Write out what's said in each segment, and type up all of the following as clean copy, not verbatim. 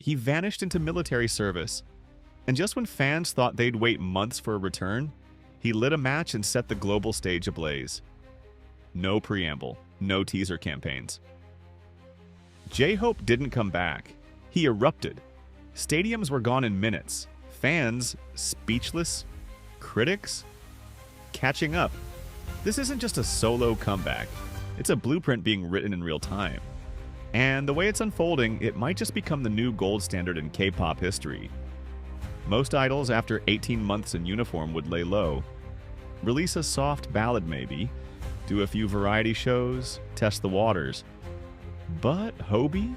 He vanished into military service, and just when fans thought they'd wait months for a return, he lit a match and set the global stage ablaze. No preamble, no teaser campaigns. J-Hope didn't come back. He erupted. Stadiums were gone in minutes. Fans, speechless. Critics, catching up. This isn't just a solo comeback. It's a blueprint being written in real time. And the way it's unfolding, it might just become the new gold standard in K-pop history. Most idols, after 18 months in uniform, would lay low. Release a soft ballad maybe, do a few variety shows, test the waters. But Hobie?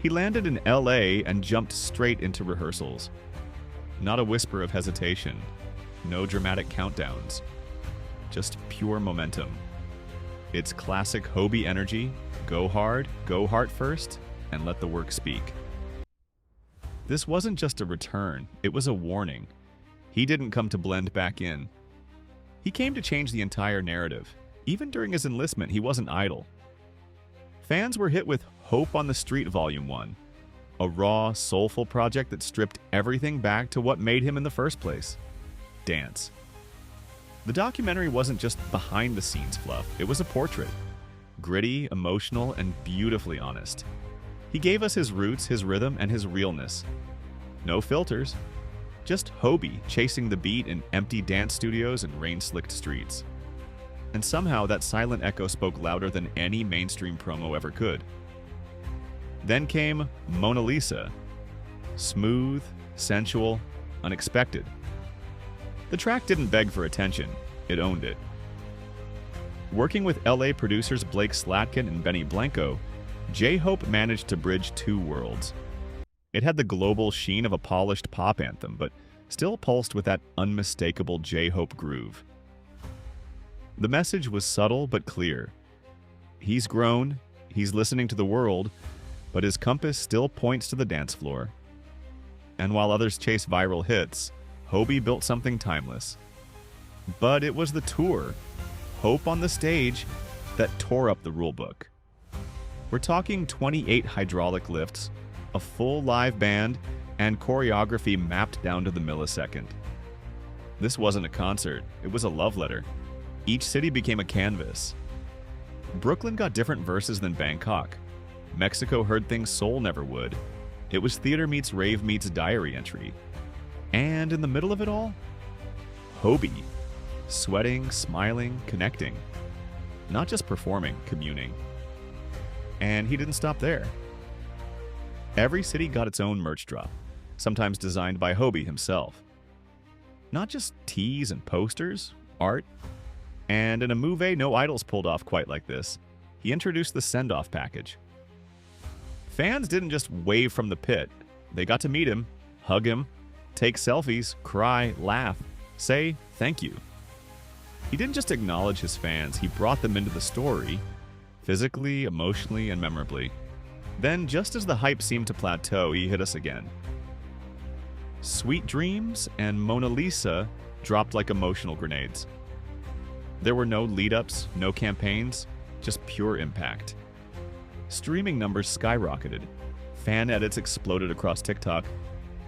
He landed in LA and jumped straight into rehearsals. Not a whisper of hesitation. No dramatic countdowns. Just pure momentum. It's classic Hobie energy. Go hard, go heart first, and let the work speak. This wasn't just a return, it was a warning. He didn't come to blend back in. He came to change the entire narrative. Even during his enlistment, he wasn't idle. Fans were hit with Hope on the Street Volume 1, a raw, soulful project that stripped everything back to what made him in the first place: dance. The documentary wasn't just behind-the-scenes fluff, it was a portrait. Gritty, emotional, and beautifully honest. He gave us his roots, his rhythm, and his realness. No filters, just Hobie chasing the beat in empty dance studios and rain-slicked streets. And somehow that silent echo spoke louder than any mainstream promo ever could. Then came Mona Lisa. Smooth, sensual, unexpected. The track didn't beg for attention, it owned it. Working with LA producers Blake Slatkin and Benny Blanco, J-Hope managed to bridge two worlds. It had the global sheen of a polished pop anthem, but still pulsed with that unmistakable J-Hope groove. The message was subtle but clear. He's grown, he's listening to the world, but his compass still points to the dance floor. And while others chase viral hits, Hobie built something timeless. But it was the tour, Hope on the Stage, that tore up the rulebook. We're talking 28 hydraulic lifts, a full live band, and choreography mapped down to the millisecond. This wasn't a concert, it was a love letter. Each city became a canvas. Brooklyn got different verses than Bangkok. Mexico heard things Seoul never would. It was theater meets rave meets diary entry. And in the middle of it all, Hobie. Sweating, smiling, connecting. Not just performing, communing. And he didn't stop there. Every city got its own merch drop, sometimes designed by Hobie himself. Not just tees and posters, art. And in a move no idols pulled off quite like this. He introduced the Sendoff Package. Fans didn't just wave from the pit. They got to meet him, hug him, take selfies, cry, laugh, say thank you. He didn't just acknowledge his fans, he brought them into the story, physically, emotionally, and memorably. Then, just as the hype seemed to plateau, he hit us again. Sweet Dreams and Mona Lisa dropped like emotional grenades. There were no lead-ups, no campaigns, just pure impact. Streaming numbers skyrocketed. Fan edits exploded across TikTok.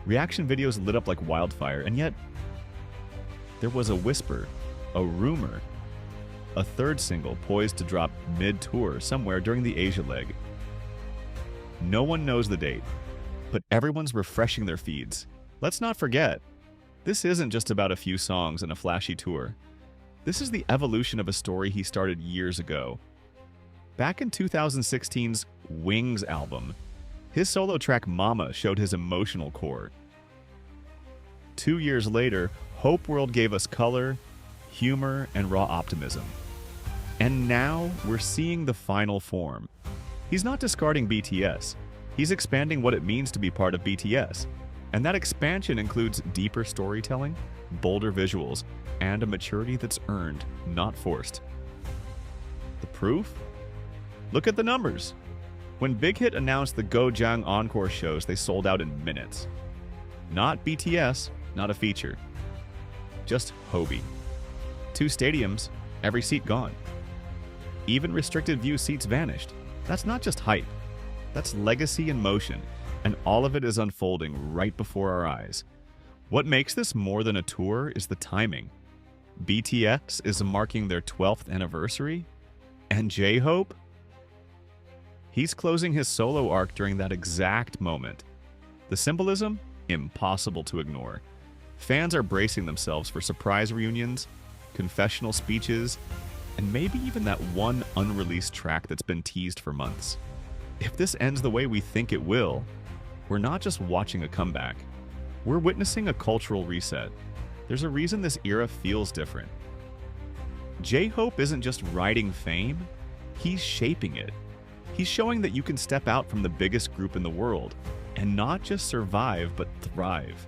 Reaction videos lit up like wildfire, and yet there was a whisper, a rumor, a third single poised to drop mid-tour somewhere during the Asia leg. No one knows the date, but everyone's refreshing their feeds. Let's not forget, this isn't just about a few songs and a flashy tour. This is the evolution of a story he started years ago. Back in 2016's Wings album, his solo track Mama showed his emotional core. 2 years later, Hope World gave us color, humor, and raw optimism. And now we're seeing the final form. He's not discarding BTS. He's expanding what it means to be part of BTS. And that expansion includes deeper storytelling, bolder visuals, and a maturity that's earned, not forced. The proof? Look at the numbers. When Big Hit announced the Gojang Encore shows, they sold out in minutes. Not BTS, not a feature. Just Hobie. 2 stadiums, every seat gone. Even restricted view seats vanished. That's not just hype. That's legacy in motion. And all of it is unfolding right before our eyes. What makes this more than a tour is the timing. BTS is marking their 12th anniversary, and J-Hope? He's closing his solo arc during that exact moment. The symbolism? Impossible to ignore. Fans are bracing themselves for surprise reunions, confessional speeches, and maybe even that one unreleased track that's been teased for months. If this ends the way we think it will, we're not just watching a comeback. We're witnessing a cultural reset. There's a reason this era feels different. J-Hope isn't just riding fame, he's shaping it. He's showing that you can step out from the biggest group in the world and not just survive, but thrive.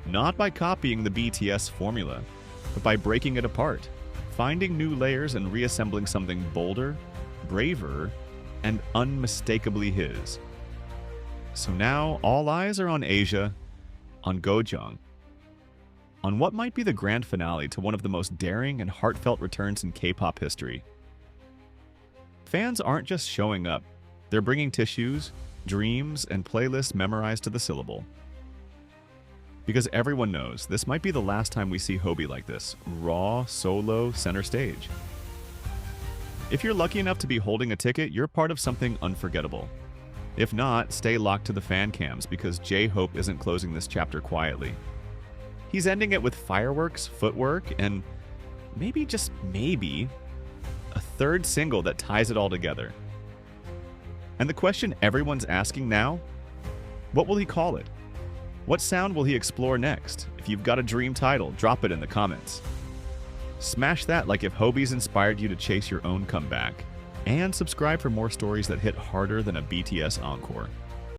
Not by copying the BTS formula, but by breaking it apart, finding new layers and reassembling something bolder, braver, and unmistakably his. So now all eyes are on Asia, on Gojong, on what might be the grand finale to one of the most daring and heartfelt returns in K-pop history. Fans aren't just showing up, they're bringing tissues, dreams, and playlists memorized to the syllable. Because everyone knows this might be the last time we see Hobie like this, raw, solo, center stage. If you're lucky enough to be holding a ticket, you're part of something unforgettable. If not, stay locked to the fan cams because J-Hope isn't closing this chapter quietly. He's ending it with fireworks, footwork, and maybe, just maybe, a third single that ties it all together. And the question everyone's asking now, what will he call it? What sound will he explore next? If you've got a dream title, drop it in the comments. Smash that like if Hobie's inspired you to chase your own comeback. And subscribe for more stories that hit harder than a BTS encore.